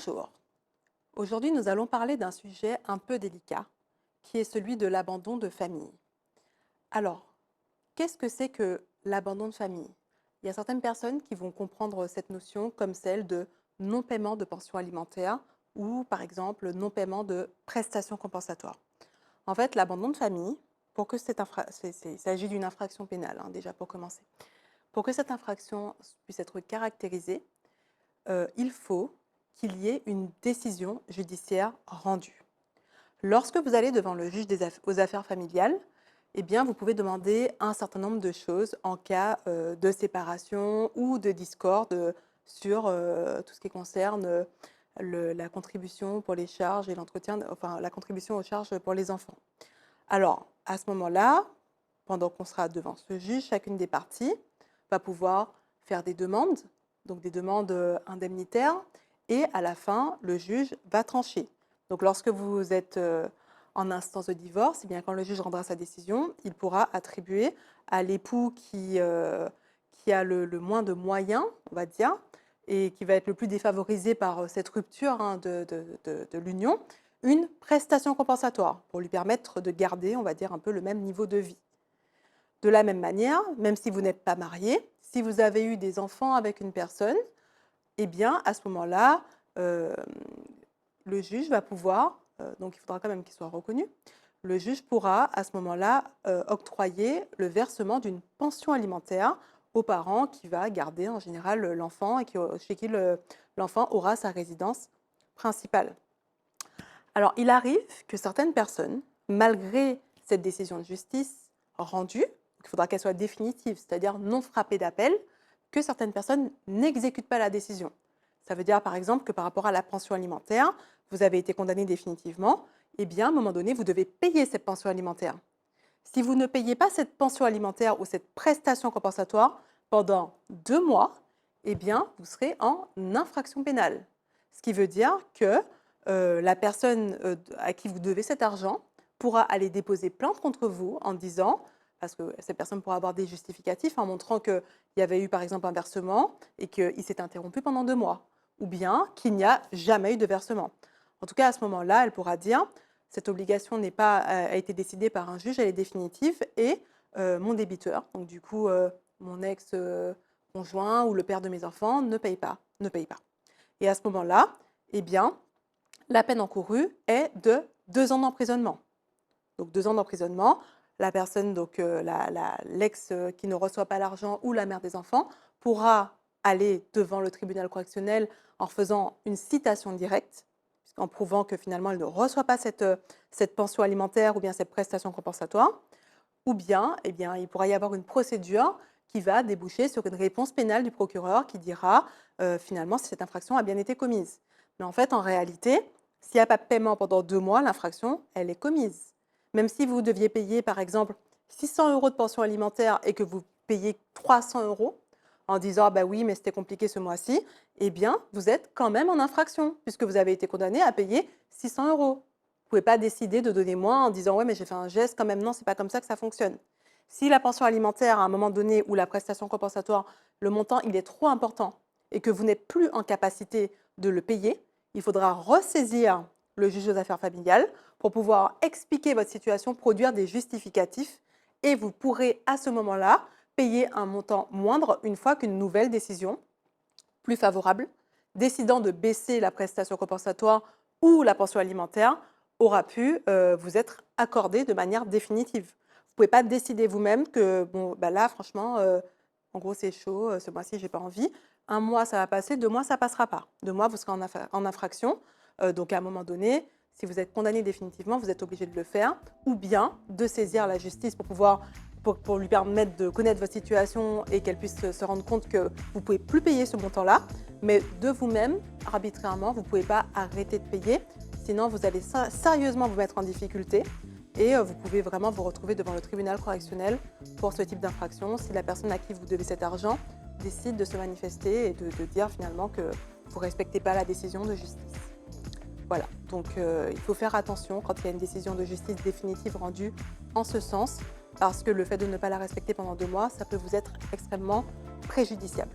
Bonjour. Aujourd'hui, nous allons parler d'un sujet un peu délicat, qui est celui de l'abandon de famille. Alors, qu'est-ce que c'est que l'abandon de famille? Il y a certaines personnes qui vont comprendre cette notion comme celle de non-paiement de pension alimentaire ou, par exemple, non-paiement de prestations compensatoires. En fait, l'abandon de famille, pour que il s'agit d'une infraction pénale, hein, déjà pour commencer. Pour que cette infraction puisse être caractérisée, il faut qu'il y ait une décision judiciaire rendue. Lorsque vous allez devant le juge aux affaires familiales, eh bien, vous pouvez demander un certain nombre de choses en cas de séparation ou de discorde sur tout ce qui concerne la contribution pour les charges et l'entretien, enfin la contribution aux charges pour les enfants. Alors, à ce moment-là, pendant qu'on sera devant ce juge, chacune des parties va pouvoir faire des demandes, donc des demandes indemnitaires, et à la fin, le juge va trancher. Donc, lorsque vous êtes en instance de divorce, eh bien, quand le juge rendra sa décision, il pourra attribuer à l'époux qui a le moins de moyens, on va dire, et qui va être le plus défavorisé par cette rupture de l'union, une prestation compensatoire pour lui permettre de garder, on va dire, un peu le même niveau de vie. De la même manière, même si vous n'êtes pas marié, si vous avez eu des enfants avec une personne, eh bien, à ce moment-là, le juge va pouvoir, donc il faudra quand même qu'il soit reconnu, le juge pourra à ce moment-là octroyer le versement d'une pension alimentaire aux parents qui va garder en général l'enfant et chez qui l'enfant aura sa résidence principale. Alors, il arrive que certaines personnes, malgré cette décision de justice rendue, il faudra qu'elle soit définitive, c'est-à-dire non frappée d'appel, que certaines personnes n'exécutent pas la décision. Ça veut dire par exemple que par rapport à la pension alimentaire, vous avez été condamné définitivement, eh bien à un moment donné, vous devez payer cette pension alimentaire. Si vous ne payez pas cette pension alimentaire ou cette prestation compensatoire pendant 2 mois, eh bien vous serez en infraction pénale. Ce qui veut dire que la personne à qui vous devez cet argent pourra aller déposer plainte contre vous en disant, parce que cette personne pourra avoir des justificatifs en montrant qu'il y avait eu par exemple un versement et qu'il s'est interrompu pendant 2 mois, ou bien qu'il n'y a jamais eu de versement. En tout cas, à ce moment-là, elle pourra dire, cette obligation a été décidée par un juge, elle est définitive, et mon débiteur, donc du coup mon ex-conjoint ou le père de mes enfants, ne paye pas. Et à ce moment-là, eh bien, la peine encourue est de 2 ans d'emprisonnement. Donc 2 ans d'emprisonnement, la personne, donc l'ex qui ne reçoit pas l'argent ou la mère des enfants, pourra aller devant le tribunal correctionnel en faisant une citation directe, en prouvant que finalement elle ne reçoit pas cette pension alimentaire ou bien cette prestation compensatoire, ou bien, eh bien il pourra y avoir une procédure qui va déboucher sur une réponse pénale du procureur qui dira finalement si cette infraction a bien été commise. Mais en fait, en réalité, s'il n'y a pas de paiement pendant 2 mois, l'infraction, elle est commise. Même si vous deviez payer, par exemple, 600 € de pension alimentaire et que vous payez 300 € en disant ah bah oui, mais c'était compliqué ce mois-ci, eh bien, vous êtes quand même en infraction puisque vous avez été condamné à payer 600 €. Vous ne pouvez pas décider de donner moins en disant ouais, mais j'ai fait un geste quand même. Non, c'est pas comme ça que ça fonctionne. Si la pension alimentaire, à un moment donné, ou la prestation compensatoire, le montant, il est trop important et que vous n'êtes plus en capacité de le payer, il faudra ressaisir le juge aux affaires familiales pour pouvoir expliquer votre situation, produire des justificatifs et vous pourrez à ce moment-là payer un montant moindre une fois qu'une nouvelle décision, plus favorable, décidant de baisser la prestation compensatoire ou la pension alimentaire, aura pu vous être accordée de manière définitive. Vous ne pouvez pas décider vous-même que, bon, bah là, franchement, en gros, c'est chaud, ce mois-ci, j'ai pas envie. 1 mois, ça va passer, 2 mois, ça passera pas. 2 mois, vous serez en infraction. Donc, à un moment donné, si vous êtes condamné définitivement, vous êtes obligé de le faire, ou bien de saisir la justice pour lui permettre de connaître votre situation et qu'elle puisse se rendre compte que vous ne pouvez plus payer ce montant-là, mais de vous-même, arbitrairement, vous ne pouvez pas arrêter de payer, sinon vous allez sérieusement vous mettre en difficulté et vous pouvez vraiment vous retrouver devant le tribunal correctionnel pour ce type d'infraction si la personne à qui vous devez cet argent décide de se manifester et de dire finalement que vous ne respectez pas la décision de justice. Voilà, donc il faut faire attention quand il y a une décision de justice définitive rendue en ce sens, parce que le fait de ne pas la respecter pendant 2 mois, ça peut vous être extrêmement préjudiciable.